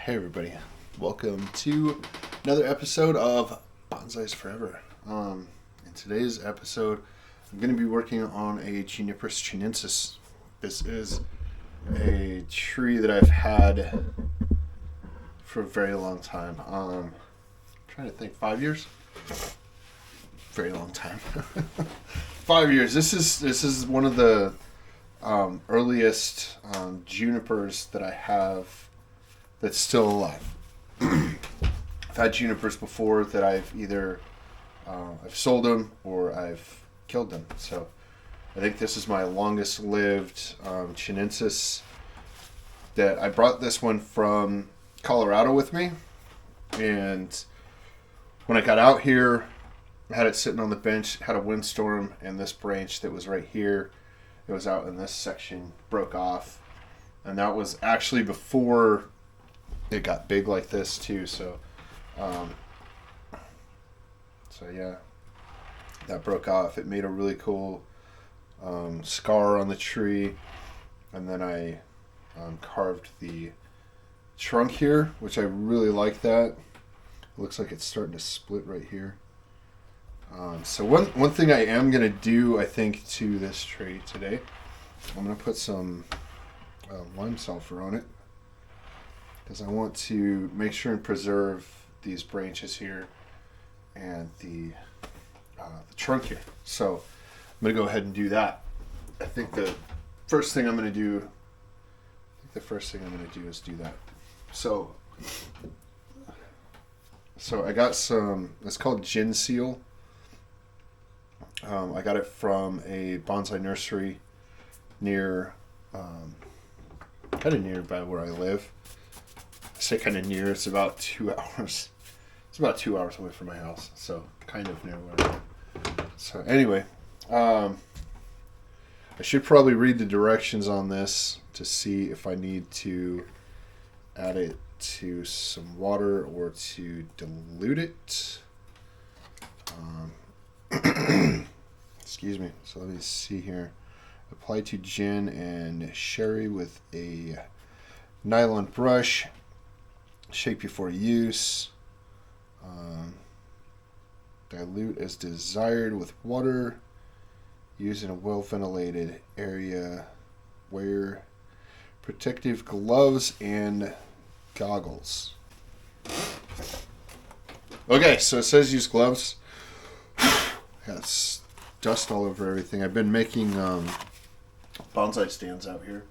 Hey everybody, welcome to another episode of Bonsai's Forever. In today's episode, I'm going to be working on a Juniper chinensis. This is a tree that I've had for a very long time. I'm trying to think, 5 years? Very long time. 5 years. This is one of the earliest junipers that I have that's still alive. I've had junipers before that I've either I've sold them or I've killed them. So I think this is my longest lived chinensis. That I brought this one from Colorado with me, and when I got out here, I had it sitting on the bench, had a windstorm, and this branch that was right here, it was out in this section, broke off, and that was actually before it got big like this too. So yeah, that broke off. It made a really cool scar on the tree, and then I carved the trunk here, which I really like. That it looks like it's starting to split right here. So one thing I am gonna do, I think, to this tree today, I'm gonna put some lime sulfur on it, because I want to make sure and preserve these branches here and the trunk here. So I'm going to go ahead and do that. I think the first thing I'm going to do is do that. So I got some, it's called Gin Seal. I got it from a bonsai nursery near, kind of nearby where I live. I say kind of near, it's about 2 hours. It's about 2 hours away from my house, so kind of near where I live. So anyway, I should probably read the directions on this to see if I need to add it to some water or to dilute it. Excuse me. So let me see here. Apply to gin and sherry with a nylon brush. Shake before use. Dilute as desired with water. Use in a well-ventilated area. Wear protective gloves and goggles. Okay, so it says use gloves. Got dust all over everything. I've been making bonsai stands out here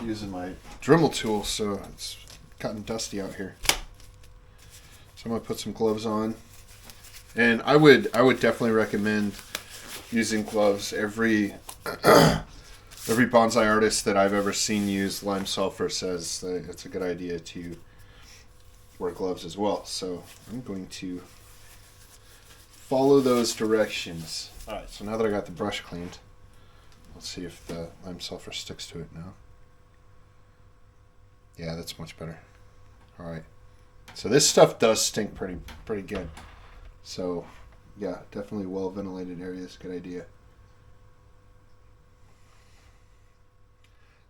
using my Dremel tool, so it's gotten dusty out here. So I'm gonna put some gloves on, and I would definitely recommend using gloves. Every bonsai artist that I've ever seen use lime sulfur says that it's a good idea to wear gloves as well. So I'm going to follow those directions. All right. So now that I got the brush cleaned, let's see if the lime sulfur sticks to it now. Yeah, that's much better. All right. So this stuff does stink pretty good. So yeah, definitely well ventilated areas. Good idea.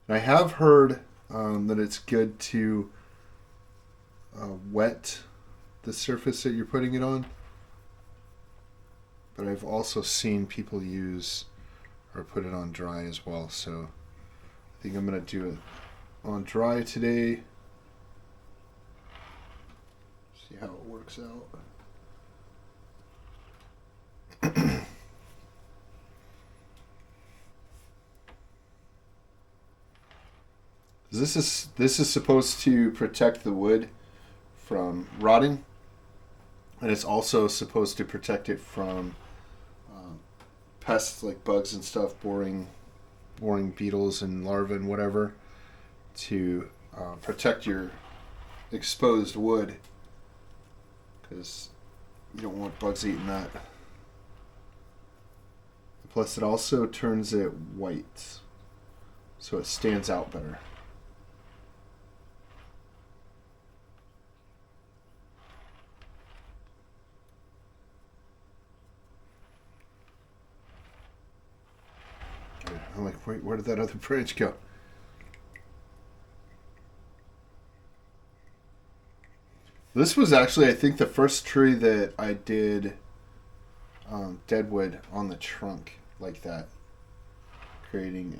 And I have heard that it's good to wet the surface that you're putting it on. But I've also seen people use or put it on dry as well. So I think I'm going to do it on dry today. See how it works out. This is supposed to protect the wood from rotting, and it's also supposed to protect it from pests like bugs and stuff, boring beetles and larvae and whatever, to protect your exposed wood, because you don't want bugs eating that. Plus, it also turns it white, so it stands out better. I'm like, wait, where did that other branch go? This was actually, I think, the first tree that I did deadwood on the trunk like that, creating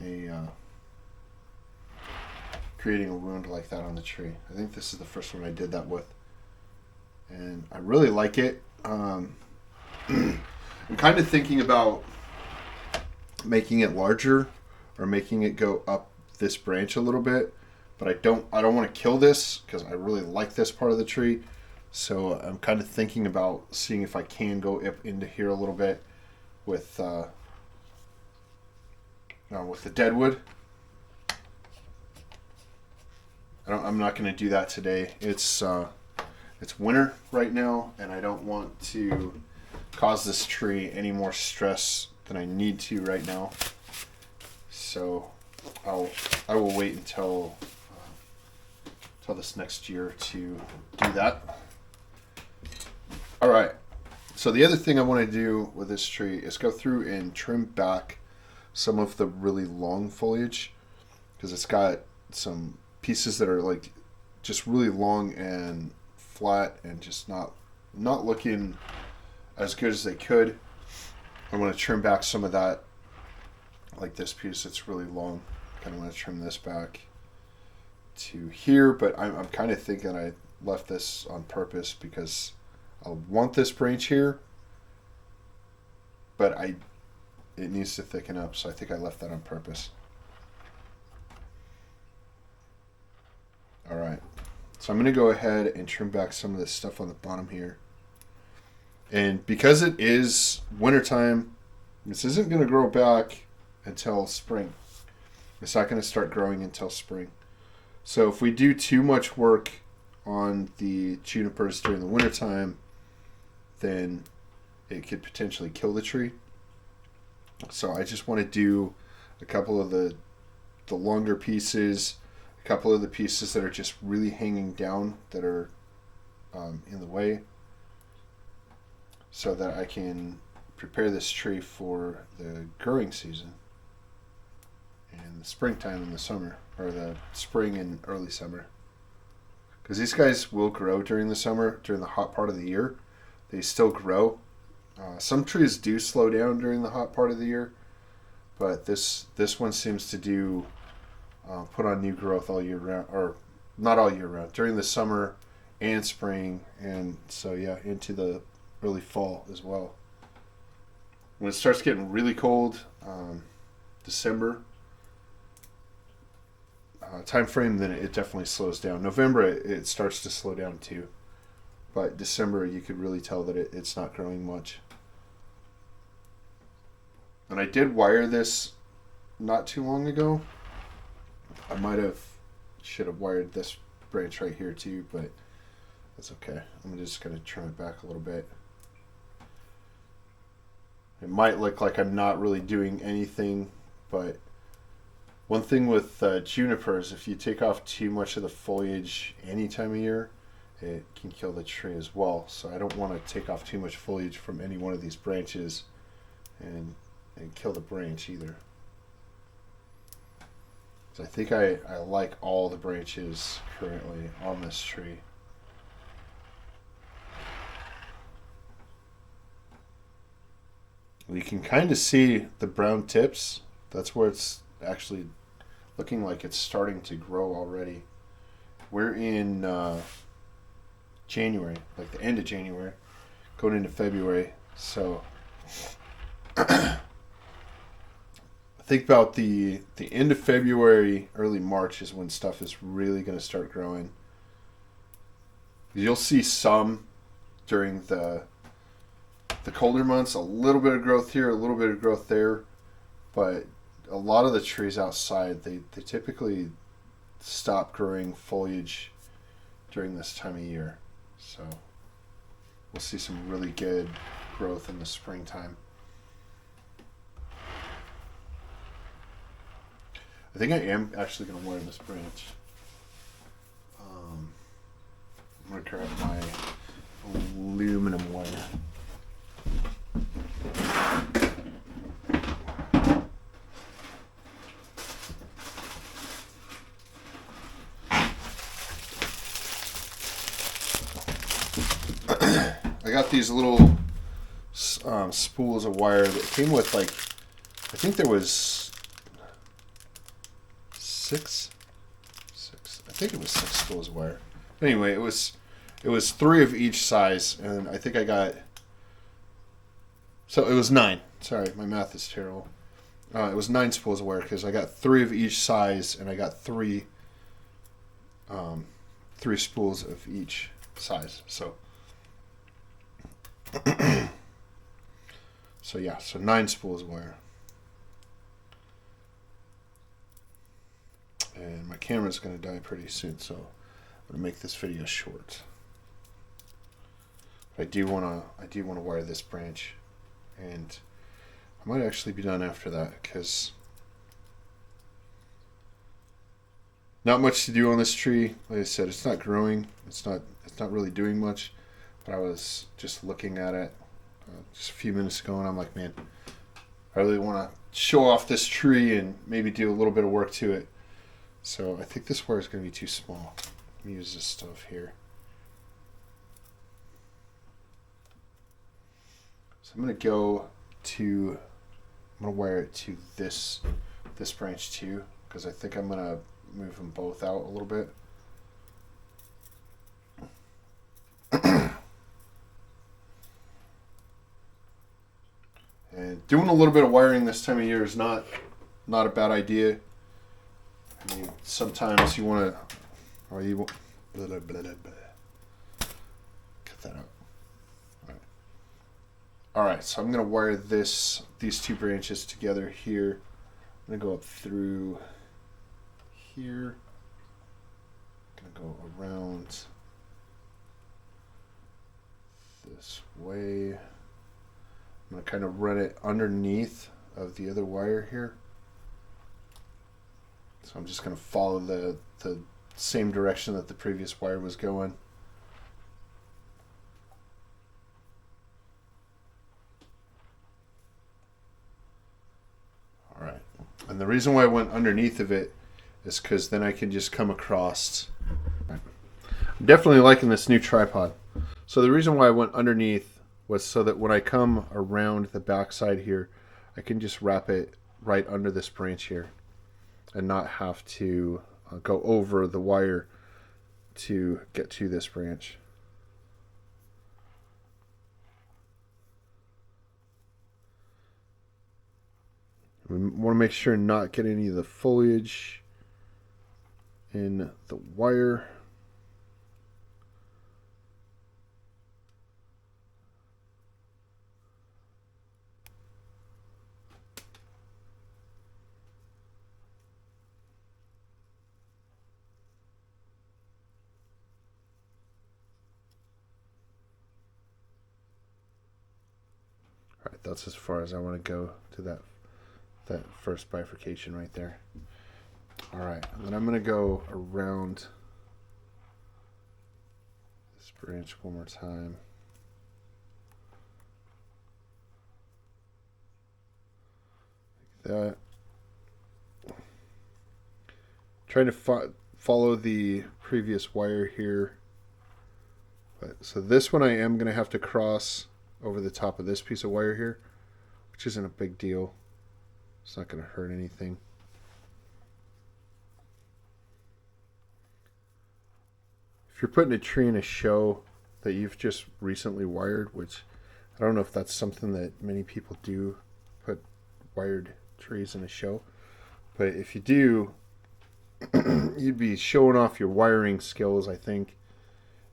a wound like that on the tree. I think this is the first one I did that with, and I really like it. I'm kind of thinking about making it larger or making it go up this branch a little bit, but I don't want to kill this because I really like this part of the tree. So I'm kind of thinking about seeing if I can go up into here a little bit with the deadwood. I'm not going to do that today. It's winter right now, and I don't want to cause this tree any more stress than I need to right now. So I will wait until this next year to do that. All right. So the other thing I want to do with this tree is go through and trim back some of the really long foliage, because it's got some pieces that are like just really long and flat and just not looking as good as they could. I want to trim back some of that, like this piece that's really long. I kind of want to trim this back to here, but I'm kind of thinking I left this on purpose because I want this branch here, but it needs to thicken up, so I think I left that on purpose. All right, so I'm going to go ahead and trim back some of this stuff on the bottom here. And because it is wintertime, this isn't going to grow back until spring. It's not going to start growing until spring. So if we do too much work on the junipers during the wintertime, then it could potentially kill the tree. So I just want to do a couple of the longer pieces, a couple of the pieces that are just really hanging down that are in the way, so that I can prepare this tree for the growing season in the springtime and the summer, or the spring and early summer. Because these guys will grow during the summer, during the hot part of the year. They still grow. Some trees do slow down during the hot part of the year, but this one seems to do put on new growth all year round, or not all year round, during the summer and spring, and so yeah, into the early fall as well. When it starts getting really cold, December time frame, then it definitely slows down. November it starts to slow down too, but December you could really tell that it's not growing much. And I did wire this not too long ago. I should have wired this branch right here too, but that's okay. I'm just going to trim it back a little bit. It might look like I'm not really doing anything, but one thing with junipers, if you take off too much of the foliage any time of year, it can kill the tree as well. So I don't want to take off too much foliage from any one of these branches and kill the branch either. So I think I like all the branches currently on this tree. You can kind of see the brown tips. That's where it's actually looking like it's starting to grow already. We're in January, like the end of January, going into February. So I think about the end of February, early March is when stuff is really going to start growing. You'll see some during the colder months, a little bit of growth here, a little bit of growth there, but a lot of the trees outside, they typically stop growing foliage during this time of year. So we'll see some really good growth in the springtime. I think I am actually going to wire this branch. I'm going to grab my aluminum wire. I got these little spools of wire that came with, like, I think there was six. I think it was 6 spools of wire. Anyway, it was 3 of each size, and I think I got, so it was 9. Sorry, my math is terrible. It was 9 spools of wire because I got 3 of each size, and I got 3 spools of each size. So so yeah, so 9 spools of wire. And my camera's going to die pretty soon, so I'm going to make this video short. But I do want to wire this branch, and I might actually be done after that because not much to do on this tree. Like I said, it's not growing. It's not really doing much. But I was just looking at it just a few minutes ago, and I'm like, man, I really want to show off this tree and maybe do a little bit of work to it. So I think this wire is going to be too small. Let me use this stuff here. So I'm going to wire it to this branch too, because I think I'm going to move them both out a little bit. And doing a little bit of wiring this time of year is not a bad idea. I mean, sometimes you want to, or you want, blah, blah, blah, blah. Cut that out. All right, so I'm going to wire these 2 branches together here. I'm going to go up through here. I'm going to go around this way. I'm going to kind of run it underneath of the other wire here. So I'm just going to follow the same direction that the previous wire was going. All right. And the reason why I went underneath of it is because then I can just come across. I'm definitely liking this new tripod. So the reason why I went underneath was so that when I come around the backside here, I can just wrap it right under this branch here and not have to go over the wire to get to this branch. We want to make sure not get any of the foliage in the wire. All right, that's as far as I want to go to that first bifurcation right there. All right, and then I'm going to go around this branch one more time. Like that. Trying to follow the previous wire here. So this one I am going to have to cross over the top of this piece of wire here, which isn't a big deal. It's not going to hurt anything. If you're putting a tree in a show that you've just recently wired, which I don't know if that's something that many people do, put wired trees in a show, but if you do, you'd be showing off your wiring skills, I think,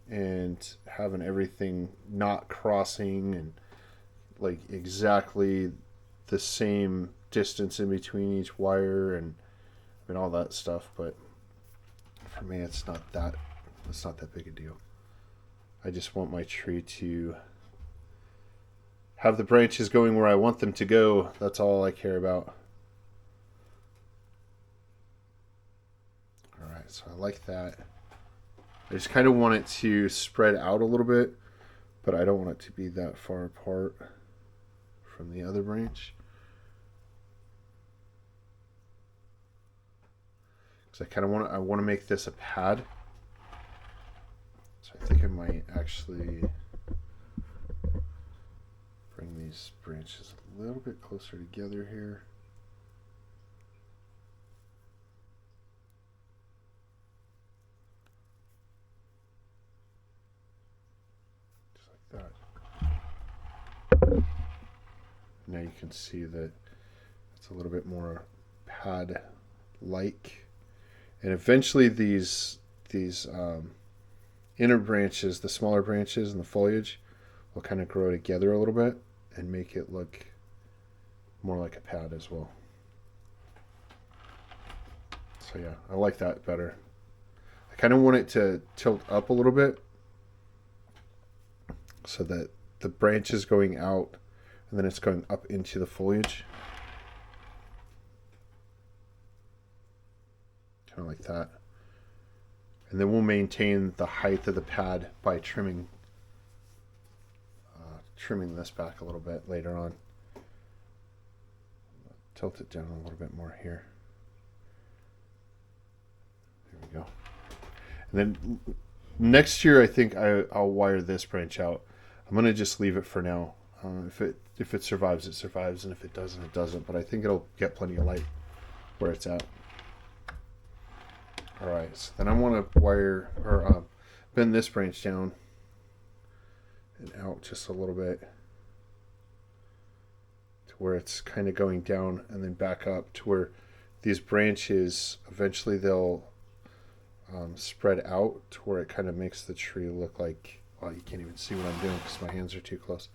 and having everything not crossing and like exactly the same distance in between each wire and all that stuff. But for me, it's not that big a deal. I just want my tree to have the branches going where I want them to go. That's all I care about. All right, so I like that. I just kind of want it to spread out a little bit, but I don't want it to be that far apart from the other branch. Because I kind of want to make this a pad. So I think I might actually these branches a little bit closer together here. Just like that. Now you can see that it's a little bit more pad-like. And eventually these inner branches, the smaller branches and the foliage, will kind of grow together a little bit and make it look more like a pad as well. So yeah, I like that better. I kind of want it to tilt up a little bit so that the branch is going out and then it's going up into the foliage. Kind of like that. And then we'll maintain the height of the pad by trimming this back a little bit later on. Tilt it down a little bit more here. There we go. And then next year I think I'll wire this branch out. I'm going to just leave it for now. If it survives, it survives, and if it doesn't, it doesn't. But I think it'll get plenty of light where it's at. Alright, so then I want to wire or bend this branch down and out just a little bit to where it's kind of going down and then back up to where these branches eventually they'll spread out to where it kind of makes the tree look like, well, you can't even see what I'm doing because my hands are too close.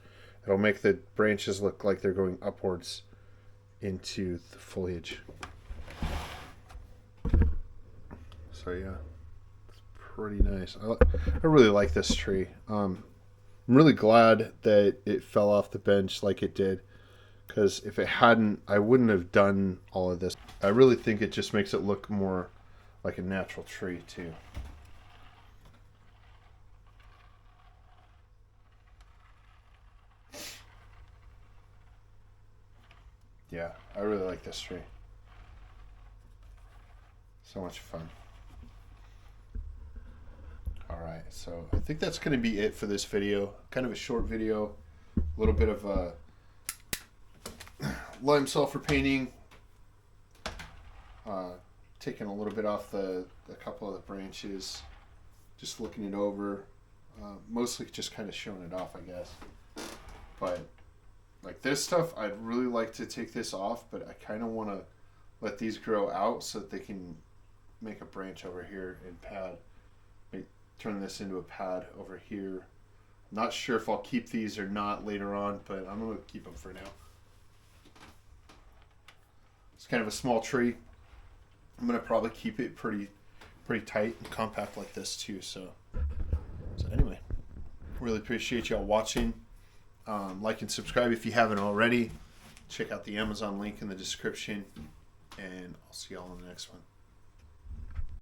It'll make the branches look like they're going upwards into the foliage. So yeah, it's pretty nice. I really like this tree. I'm really glad that it fell off the bench like it did, because if it hadn't, I wouldn't have done all of this. I really think it just makes it look more like a natural tree too. Yeah, I really like this tree. So much fun. Alright, so I think that's going to be it for this video. Kind of a short video. A little bit of lime sulfur painting. Taking a little bit off a couple of the branches. Just looking it over. Mostly just kind of showing it off, I guess. But like this stuff, I'd really like to take this off, but I kind of want to let these grow out so that they can make a branch over here and pad. Turn this into a pad over here. I'm not sure if I'll keep these or not later on, but I'm going to keep them for now. It's kind of a small tree. I'm going to probably keep it pretty tight and compact like this too. So anyway, really appreciate y'all watching. Like and subscribe if you haven't already. Check out the Amazon link in the description, and I'll see y'all in the next one.